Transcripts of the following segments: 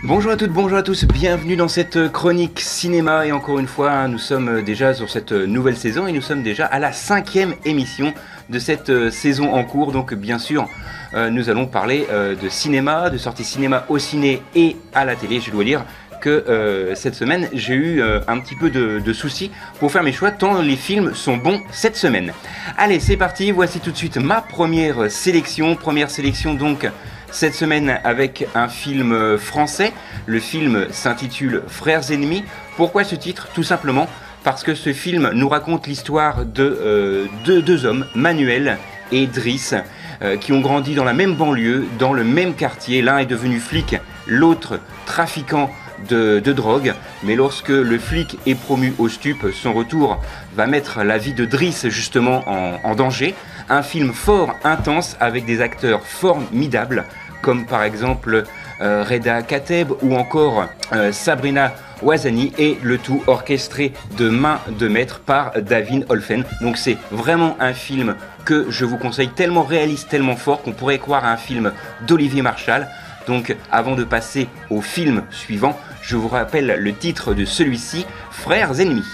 Bonjour à toutes, bonjour à tous, bienvenue dans cette chronique cinéma et encore une fois nous sommes déjà sur cette nouvelle saison et nous sommes déjà à la 5e émission de cette saison en cours. Donc bien sûr nous allons parler de cinéma, de sorties cinéma au ciné et à la télé. Je dois dire que cette semaine j'ai eu un petit peu de soucis pour faire mes choix tant les films sont bons cette semaine. Allez c'est parti, voici tout de suite ma première sélection donc cette semaine avec un film français. Le film s'intitule Frères ennemis. Pourquoi ce titre ? Tout simplement parce que ce film nous raconte l'histoire de deux hommes, Manuel et Driss, qui ont grandi dans la même banlieue, dans le même quartier. L'un est devenu flic, l'autre trafiquant de drogue. Mais lorsque le flic est promu au stup, son retour va mettre la vie de Driss justement en danger. Un film fort, intense, avec des acteurs formidables, comme par exemple Reda Kateb ou encore Sabrina Ouazani, et le tout orchestré de main de maître par David Olfen. Donc c'est vraiment un film que je vous conseille, tellement réaliste, tellement fort qu'on pourrait croire à un film d'Olivier Marchal. Donc avant de passer au film suivant, je vous rappelle le titre de celui-ci, Frères ennemis.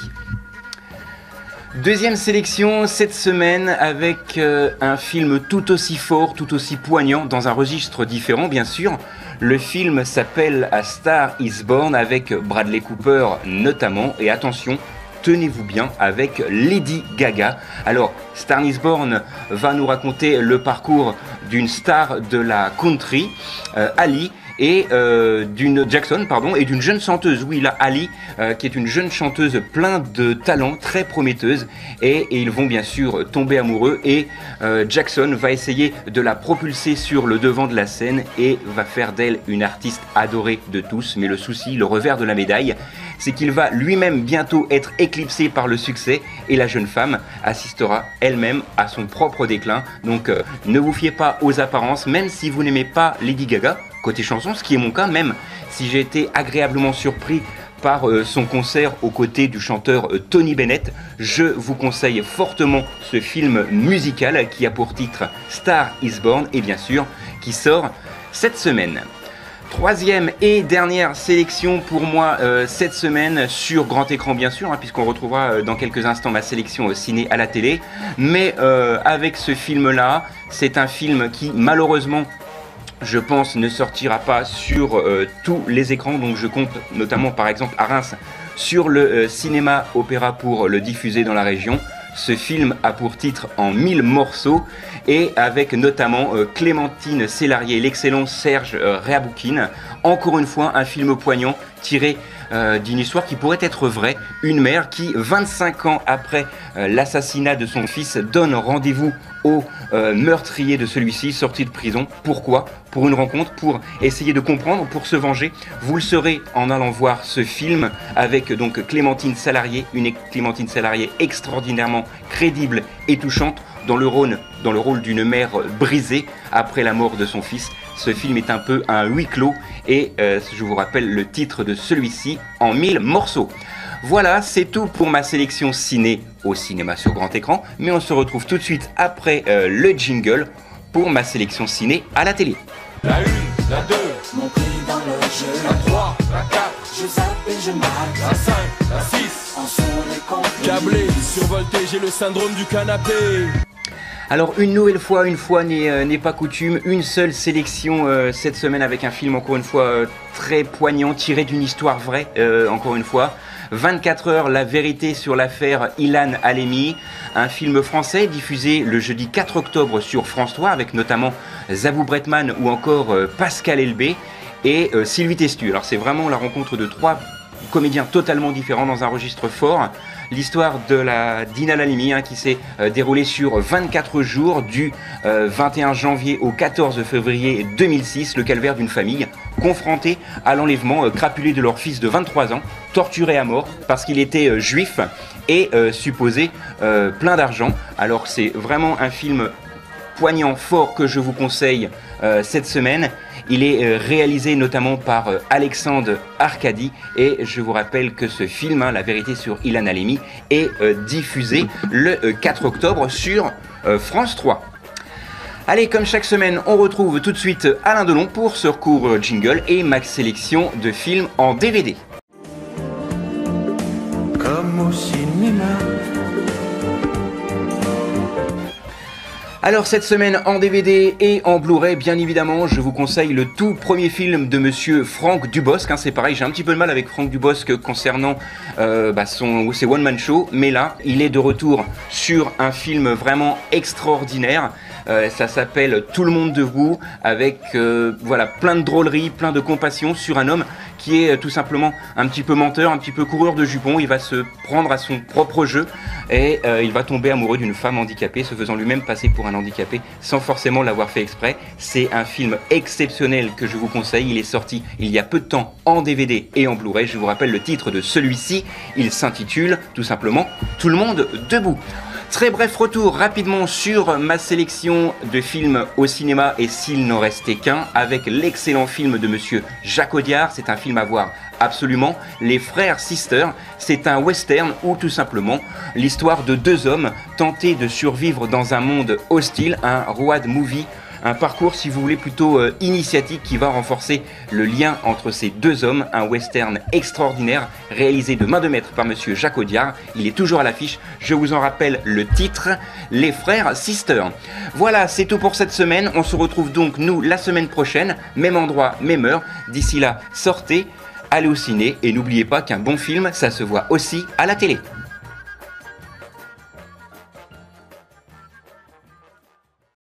Deuxième sélection cette semaine avec un film tout aussi fort, tout aussi poignant, dans un registre différent bien sûr. Le film s'appelle A Star is Born avec Bradley Cooper notamment, et attention, tenez-vous bien, avec Lady Gaga. Alors, Star is Born va nous raconter le parcours d'une star de la country, Ali, et d'une jeune chanteuse, oui là, Ali, qui est une jeune chanteuse plein de talent, très prometteuse, et ils vont bien sûr tomber amoureux, et Jackson va essayer de la propulser sur le devant de la scène et va faire d'elle une artiste adorée de tous. Mais le souci, le revers de la médaille, c'est qu'il va lui-même bientôt être éclipsé par le succès, et la jeune femme assistera elle-même à son propre déclin. Donc ne vous fiez pas aux apparences, même si vous n'aimez pas Lady Gaga côté chanson, ce qui est mon cas, même si j'ai été agréablement surpris par son concert aux côtés du chanteur Tony Bennett. Je vous conseille fortement ce film musical qui a pour titre Star is Born, et bien sûr qui sort cette semaine. Troisième et dernière sélection pour moi cette semaine sur grand écran bien sûr, puisqu'on retrouvera dans quelques instants ma sélection au ciné à la télé. Mais avec ce film là, c'est un film qui malheureusement, je pense, ne sortira pas sur tous les écrans. Donc je compte notamment par exemple à Reims sur le cinéma opéra pour le diffuser dans la région. Ce film a pour titre En 1000 morceaux, et avec notamment Clémentine Célarier, l'excellent Serge Réaboukine. Encore une fois un film poignant tiré d'une histoire qui pourrait être vraie. Une mère qui 25 ans après l'assassinat de son fils donne rendez-vous au meurtrier de celui-ci sorti de prison. Pourquoi ? Pour une rencontre, pour essayer de comprendre, pour se venger. Vous le saurez en allant voir ce film avec donc Clémentine Célarier, une Clémentine Célarier extraordinairement crédible et touchante dans le rôle d'une mère brisée après la mort de son fils. Ce film est un peu un huis clos, et je vous rappelle le titre de celui-ci, En 1000 morceaux. Voilà, c'est tout pour ma sélection ciné au cinéma sur grand écran, mais on se retrouve tout de suite après le jingle pour ma sélection ciné à la télé. La 1, la 2, Mon prix dans le jeu. la 3, la 4, Je zappe et je marque. la 5, la 6. En sont les complices. Câblé, survolté, j'ai le syndrome du canapé. Alors une nouvelle fois, n'est pas coutume, une seule sélection cette semaine avec un film encore une fois très poignant, tiré d'une histoire vraie encore une fois. 24 heures, la vérité sur l'affaire Ilan Halimi, un film français diffusé le jeudi 4 octobre sur France 3 avec notamment Zabou Bretman ou encore Pascal Elbé et Sylvie Testu. Alors c'est vraiment la rencontre de trois comédiens totalement différents dans un registre fort. L'histoire de la d'Ilan Halimi qui s'est déroulée sur 24 jours du 21 janvier au 14 février 2006, le calvaire d'une famille confrontée à l'enlèvement crapulé de leur fils de 23 ans, torturé à mort parce qu'il était juif et supposé plein d'argent. Alors c'est vraiment un film poignant, fort, que je vous conseille cette semaine. Il est réalisé notamment par Alexandre Arcadi, et je vous rappelle que ce film, La vérité sur Ilan Halimi, est diffusé le 4 octobre sur France 3. Allez, comme chaque semaine, on retrouve tout de suite Alain Delon pour ce recours jingle et ma sélection de films en DVD. Comme au cinéma. Alors cette semaine en DVD et en Blu-ray, bien évidemment, je vous conseille le tout premier film de monsieur Franck Dubosc. C'est pareil, j'ai un petit peu de mal avec Franck Dubosc concernant ses one-man shows, mais là, il est de retour sur un film vraiment extraordinaire. Ça s'appelle Tout le monde debout, avec plein de drôleries, plein de compassion sur un homme qui est tout simplement un petit peu menteur, un petit peu coureur de jupons. Il va se prendre à son propre jeu et il va tomber amoureux d'une femme handicapée, se faisant lui-même passer pour un handicapé sans forcément l'avoir fait exprès. C'est un film exceptionnel que je vous conseille. Il est sorti il y a peu de temps en DVD et en Blu-ray. Je vous rappelle le titre de celui-ci. Il s'intitule tout simplement Tout le monde debout. Très bref retour rapidement sur ma sélection de films au cinéma et s'il n'en restait qu'un, avec l'excellent film de monsieur Jacques Audiard. C'est un film à voir absolument. Les Frères Sister, c'est un western où tout simplement l'histoire de deux hommes tentés de survivre dans un monde hostile, un road movie. Un parcours, si vous voulez, plutôt initiatique qui va renforcer le lien entre ces deux hommes. Un western extraordinaire réalisé de main de maître par monsieur Jacques Audiard. Il est toujours à l'affiche. Je vous en rappelle le titre, Les Frères Sister. Voilà, c'est tout pour cette semaine. On se retrouve donc, nous, la semaine prochaine. Même endroit, même heure. D'ici là, sortez, allez au ciné et n'oubliez pas qu'un bon film, ça se voit aussi à la télé.